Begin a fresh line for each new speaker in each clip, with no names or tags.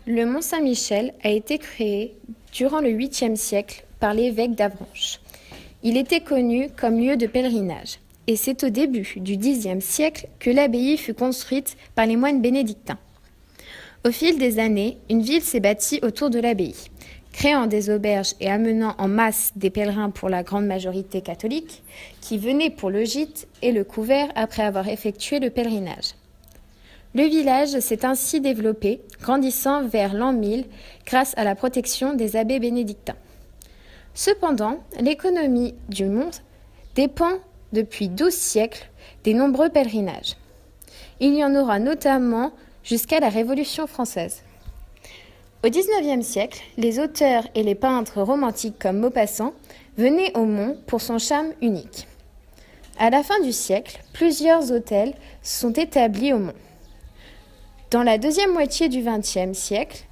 Le Mont Saint-Michel a été créé durant le 8e siècle par l'évêque d'Avranches. Il était connu comme lieu de pèlerinage, et c'est au début du Xe siècle que l'abbaye fut construite par les moines bénédictins. Au fil des années, une ville s'est bâtie autour de l'abbaye, créant des auberges et amenant en masse des pèlerins pour la grande majorité catholique, qui venaient pour le gîte et le couvert après avoir effectué le pèlerinage. Le village s'est ainsi développé, grandissant vers l'an 1000 grâce à la protection des abbés bénédictins. Cependant, l'économie du mont dépend depuis 12 siècles des nombreux pèlerinages. Il y en aura notamment jusqu'à la Révolution française. Au XIXe siècle, les auteurs et les peintres romantiques comme Maupassant venaient au mont pour son charme unique. À la fin du siècle, plusieurs hôtels sont établis au mont. Dans la deuxième moitié du XXe siècle,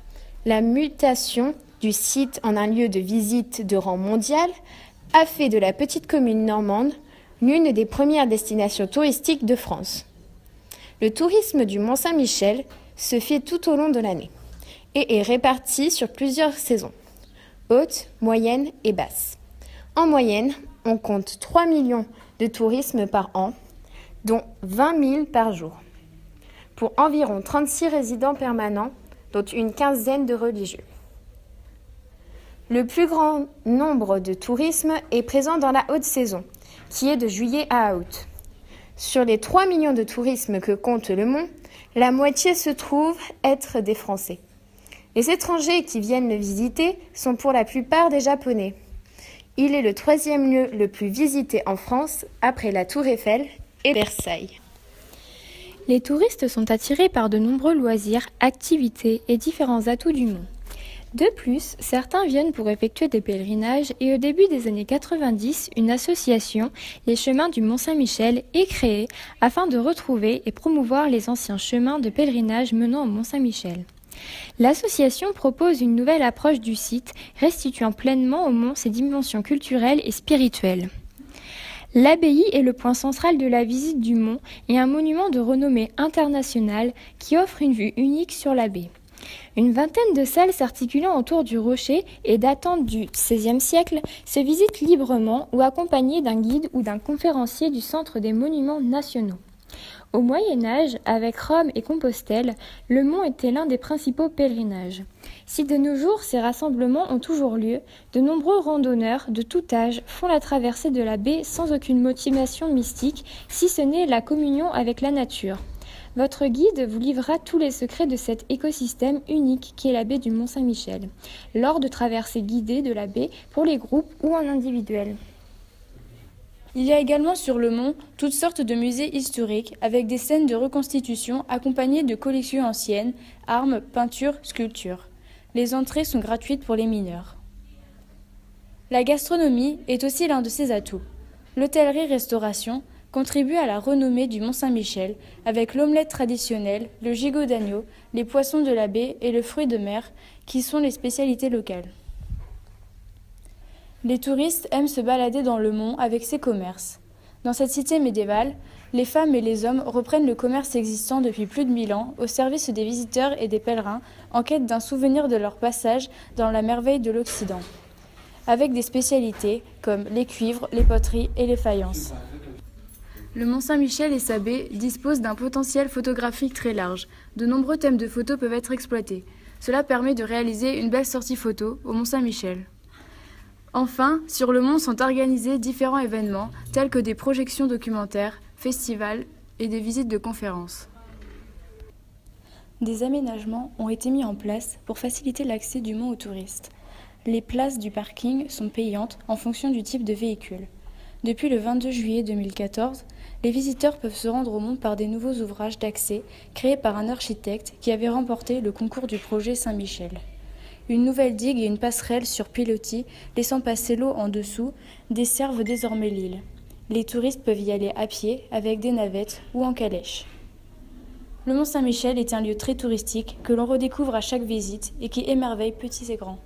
la mutation du site en un lieu de visite de rang mondial a fait de la petite commune normande l'une des premières destinations touristiques de France. Le tourisme du Mont-Saint-Michel se fait tout au long de l'année et est réparti sur plusieurs saisons, haute, moyenne et basse. En moyenne, on compte 3 millions de tourisme par an, dont 20 000 par jour, pour environ 36 résidents permanents, dont une quinzaine de religieux. Le plus grand nombre de tourisme est présent dans la haute saison, qui est de juillet à août. Sur les 3 millions de tourisme que compte le mont, la moitié se trouve être des Français. Les étrangers qui viennent le visiter sont pour la plupart des Japonais. Il est le 3e lieu le plus visité en France, après la Tour Eiffel et Versailles.
Les touristes sont attirés par de nombreux loisirs, activités et différents atouts du mont. De plus, certains viennent pour effectuer des pèlerinages et au début des années 90, une association, les Chemins du Mont-Saint-Michel, est créée afin de retrouver et promouvoir les anciens chemins de pèlerinage menant au Mont-Saint-Michel. L'association propose une nouvelle approche du site, restituant pleinement au mont ses dimensions culturelles et spirituelles. L'abbaye est le point central de la visite du mont et un monument de renommée internationale qui offre une vue unique sur la baie. Une vingtaine de salles s'articulant autour du rocher et datant du XVIe siècle se visitent librement ou accompagnées d'un guide ou d'un conférencier du Centre des Monuments Nationaux. Au Moyen Âge, avec Rome et Compostelle, le mont était l'un des principaux pèlerinages. Si de nos jours ces rassemblements ont toujours lieu, de nombreux randonneurs de tout âge font la traversée de la baie sans aucune motivation mystique, si ce n'est la communion avec la nature. Votre guide vous livrera tous les secrets de cet écosystème unique qu'est la baie du Mont-Saint-Michel, lors de traversées guidées de la baie pour les groupes ou en individuel.
Il y a également sur le mont toutes sortes de musées historiques avec des scènes de reconstitution accompagnées de collections anciennes, armes, peintures, sculptures. Les entrées sont gratuites pour les mineurs. La gastronomie est aussi l'un de ses atouts. L'hôtellerie-restauration contribue à la renommée du Mont-Saint-Michel avec l'omelette traditionnelle, le gigot d'agneau, les poissons de la baie et le fruit de mer qui sont les spécialités locales. Les touristes aiment se balader dans le mont avec ses commerces. Dans cette cité médiévale, les femmes et les hommes reprennent le commerce existant depuis plus de 1000 ans au service des visiteurs et des pèlerins en quête d'un souvenir de leur passage dans la merveille de l'Occident, avec des spécialités comme les cuivres, les poteries et les faïences. Le Mont-Saint-Michel et sa baie disposent d'un potentiel photographique très large. De nombreux thèmes de photos peuvent être exploités. Cela permet de réaliser une belle sortie photo au Mont-Saint-Michel. Enfin, sur le mont sont organisés différents événements tels que des projections documentaires, festivals et des visites de conférences. Des aménagements ont été mis en place pour faciliter l'accès du mont aux touristes. Les places du parking sont payantes en fonction du type de véhicule. Depuis le 22 juillet 2014, les visiteurs peuvent se rendre au mont par des nouveaux ouvrages d'accès créés par un architecte qui avait remporté le concours du projet Saint-Michel. Une nouvelle digue et une passerelle sur pilotis, laissant passer l'eau en dessous, desservent désormais l'île. Les touristes peuvent y aller à pied, avec des navettes ou en calèche. Le Mont Saint-Michel est un lieu très touristique que l'on redécouvre à chaque visite et qui émerveille petits et grands.